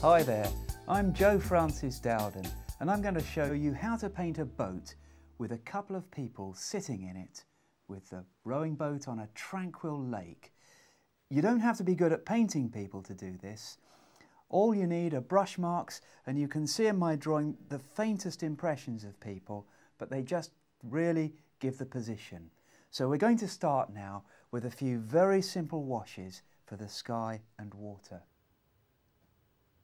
Hi there, I'm Joe Francis Dowden and I'm going to show you how to paint a boat with a couple of people sitting in it with a rowing boat on a tranquil lake. You don't have to be good at painting people to do this. All you need are brush marks, and you can see in my drawing the faintest impressions of people, but they just really give the position. So we're going to start now with a few very simple washes for the sky and water.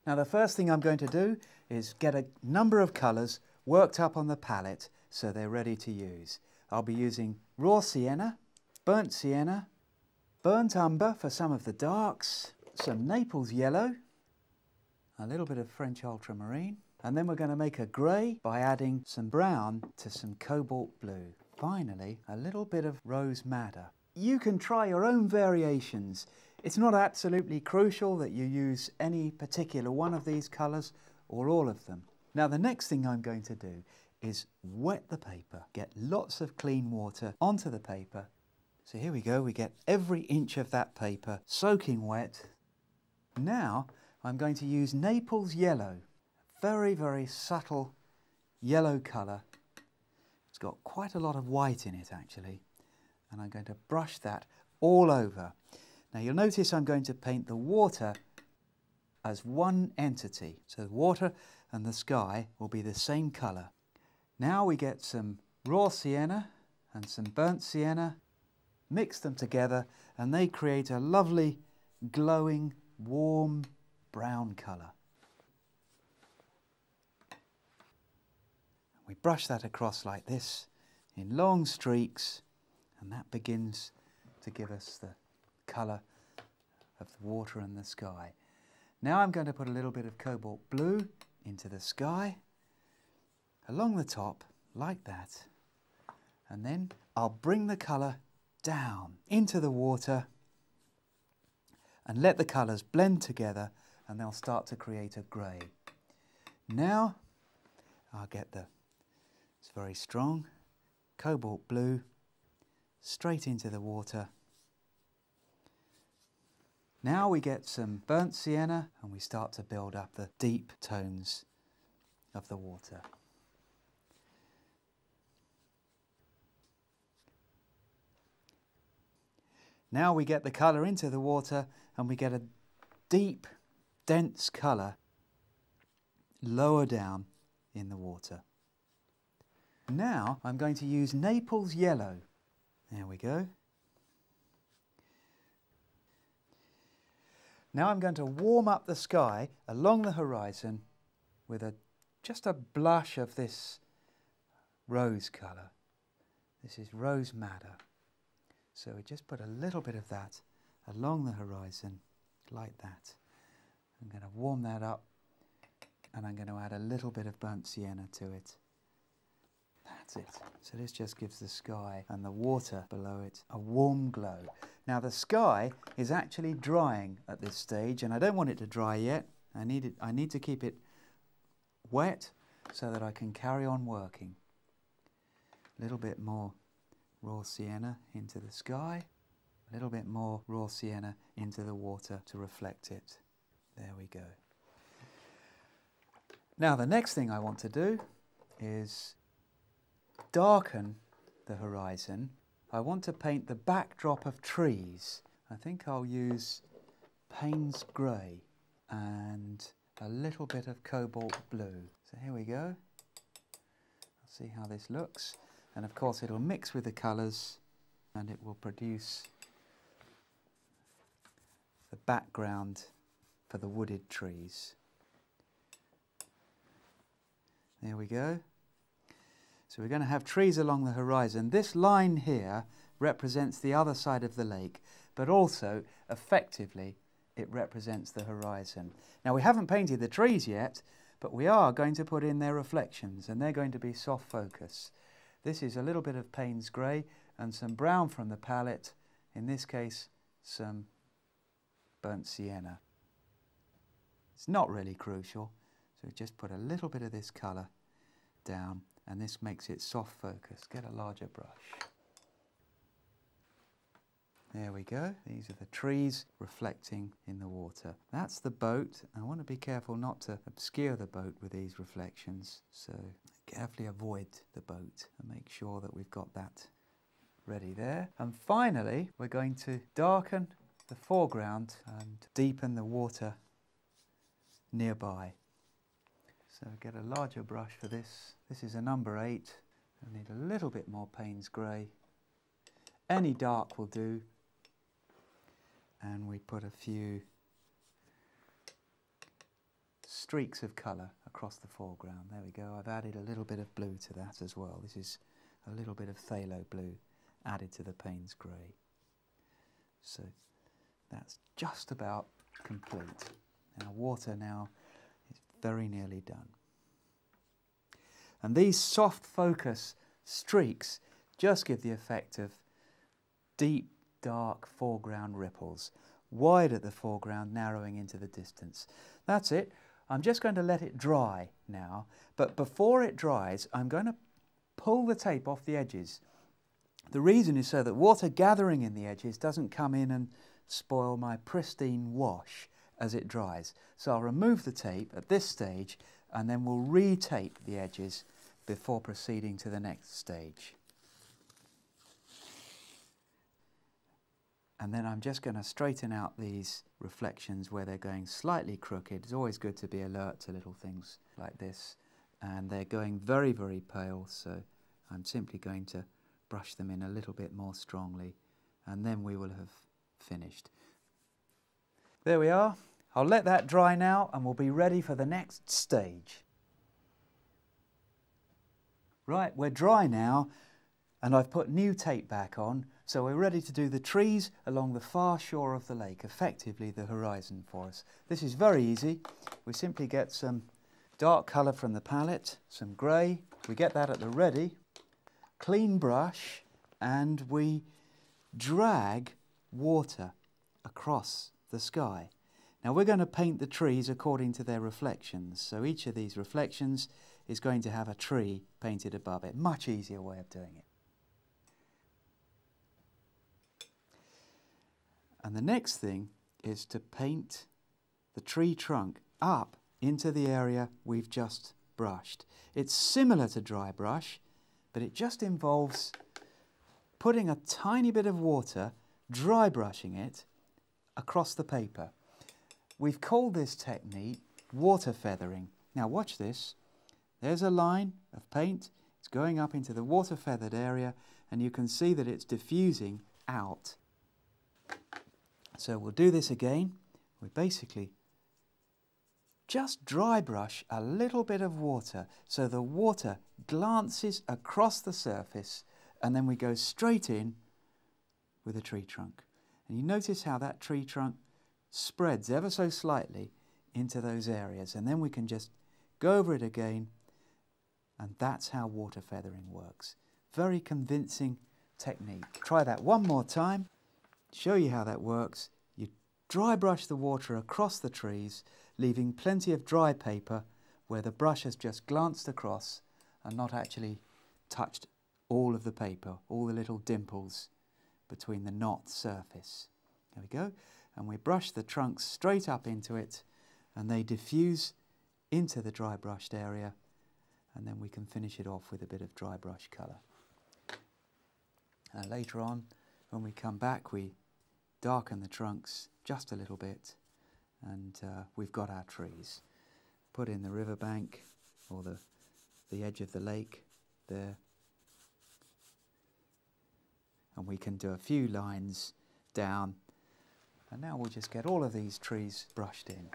Now the first thing I'm going to do is get a number of colours worked up on the palette so they're ready to use. I'll be using raw sienna, burnt umber for some of the darks, some Naples yellow, a little bit of French ultramarine, and then we're going to make a grey by adding some brown to some cobalt blue. Finally, a little bit of rose madder. You can try your own variations. It's not absolutely crucial that you use any particular one of these colours or all of them. Now the next thing I'm going to do is wet the paper. Get lots of clean water onto the paper. So here we go, we get every inch of that paper soaking wet. Now I'm going to use Naples yellow, very, very subtle yellow colour. It's got quite a lot of white in it actually, and I'm going to brush that all over. Now you'll notice I'm going to paint the water as one entity, so the water and the sky will be the same colour. Now we get some raw sienna and some burnt sienna, mix them together and they create a lovely glowing warm brown colour. We brush that across like this in long streaks, and that begins to give us the colour of the water and the sky. Now I'm going to put a little bit of cobalt blue into the sky along the top like that, and then I'll bring the colour down into the water and let the colours blend together, and they'll start to create a grey. Now I'll get it's very strong, cobalt blue straight into the water. Now we get some burnt sienna and we start to build up the deep tones of the water. Now we get the colour into the water and we get a deep, dense colour lower down in the water. Now I'm going to use Naples yellow. There we go. Now I'm going to warm up the sky along the horizon with just a blush of this rose colour. This is rose madder. So we just put a little bit of that along the horizon like that. I'm going to warm that up and I'm going to add a little bit of burnt sienna to it. That's it. So this just gives the sky and the water below it a warm glow. Now the sky is actually drying at this stage, and I don't want it to dry yet. I need to keep it wet so that I can carry on working. A little bit more raw sienna into the sky, a little bit more raw sienna into the water to reflect it. There we go. Now the next thing I want to do is darken the horizon. I want to paint the backdrop of trees. I think I'll use Payne's grey and a little bit of cobalt blue. So here we go. I'll see how this looks. And of course it'll mix with the colours and it will produce the background for the wooded trees. There we go. So we're going to have trees along the horizon. This line here represents the other side of the lake, but also effectively it represents the horizon. Now we haven't painted the trees yet, but we are going to put in their reflections and they're going to be soft focus. This is a little bit of Payne's grey and some brown from the palette, in this case some burnt sienna. It's not really crucial, so just put a little bit of this colour down and this makes it soft focus. Get a larger brush. There we go. These are the trees reflecting in the water. That's the boat. I want to be careful not to obscure the boat with these reflections. So carefully avoid the boat and make sure that we've got that ready there. And finally, we're going to darken the foreground and deepen the water nearby. So get a larger brush for this. This is a number 8. I need a little bit more Payne's grey. Any dark will do. And we put a few streaks of colour across the foreground. There we go. I've added a little bit of blue to that as well. This is a little bit of phthalo blue added to the Payne's grey. So that's just about complete. Our water now is very nearly done. And these soft focus streaks just give the effect of deep, dark foreground ripples, wide at the foreground, narrowing into the distance. That's it. I'm just going to let it dry now, but before it dries, I'm going to pull the tape off the edges. The reason is so that water gathering in the edges doesn't come in and spoil my pristine wash as it dries. So I'll remove the tape at this stage, and then we'll re-tape the edges before proceeding to the next stage. And then I'm just going to straighten out these reflections where they're going slightly crooked. It's always good to be alert to little things like this. And they're going very, very pale, so I'm simply going to brush them in a little bit more strongly, and then we will have finished. There we are. I'll let that dry now, and we'll be ready for the next stage. Right, we're dry now, and I've put new tape back on, so we're ready to do the trees along the far shore of the lake, effectively the horizon for us. This is very easy. We simply get some dark colour from the palette, some grey, we get that at the ready, clean brush, and we drag water across the sky. Now we're going to paint the trees according to their reflections, so each of these reflections is going to have a tree painted above it. Much easier way of doing it. And the next thing is to paint the tree trunk up into the area we've just brushed. It's similar to dry brush, but it just involves putting a tiny bit of water, dry brushing it, across the paper. We've called this technique water feathering. Now watch this. There's a line of paint. It's going up into the water feathered area, and you can see that it's diffusing out. So we'll do this again. We basically just dry brush a little bit of water so the water glances across the surface, and then we go straight in with a tree trunk. And you notice how that tree trunk spreads ever so slightly into those areas, and then we can just go over it again, and that's how water feathering works. Very convincing technique. Try that one more time. Show you how that works. You dry brush the water across the trees, leaving plenty of dry paper where the brush has just glanced across and not actually touched all of the paper, all the little dimples between the knot surface. There we go. And we brush the trunks straight up into it, and they diffuse into the dry brushed area, and then we can finish it off with a bit of dry brush colour. And later on, when we come back, we darken the trunks just a little bit, and we've got our trees. Put in the riverbank or the edge of the lake there, and we can do a few lines down, and now we'll just get all of these trees brushed in.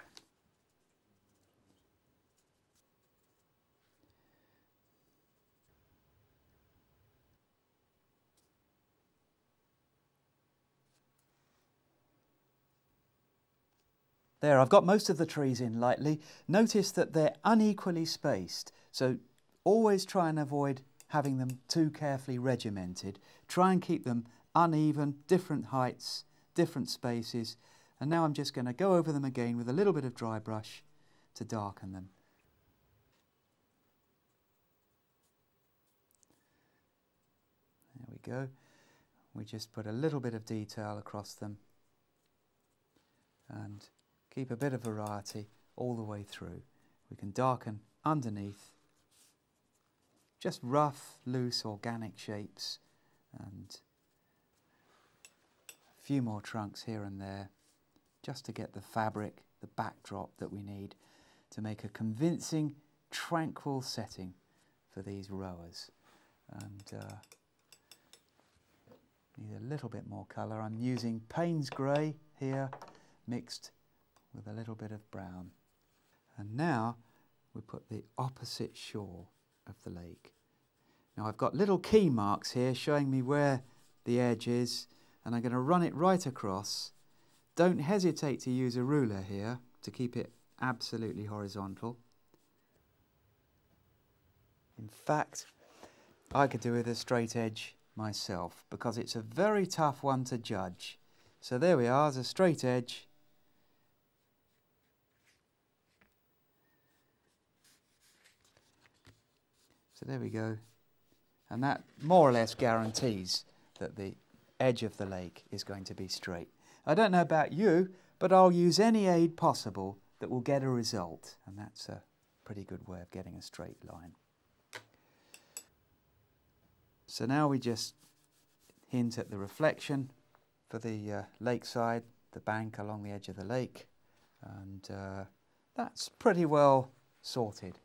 There, I've got most of the trees in lightly. Notice that they're unequally spaced, so always try and avoid having them too carefully regimented. Try and keep them uneven, different heights, different spaces. And now I'm just going to go over them again with a little bit of dry brush to darken them. There we go. We just put a little bit of detail across them and keep a bit of variety all the way through. We can darken underneath, just rough, loose, organic shapes, and a few more trunks here and there, just to get the fabric, the backdrop that we need to make a convincing, tranquil setting for these rowers. And need a little bit more colour. I'm using Payne's grey here, mixed with a little bit of brown. And now we put the opposite shore of the lake. Now I've got little key marks here showing me where the edge is, and I'm going to run it right across. Don't hesitate to use a ruler here to keep it absolutely horizontal. In fact, I could do with a straight edge myself, because it's a very tough one to judge. So there we are, as a straight edge. So there we go. And that more or less guarantees that the edge of the lake is going to be straight. I don't know about you, but I'll use any aid possible that will get a result. And that's a pretty good way of getting a straight line. So now we just hint at the reflection for the lakeside, the bank along the edge of the lake, and that's pretty well sorted.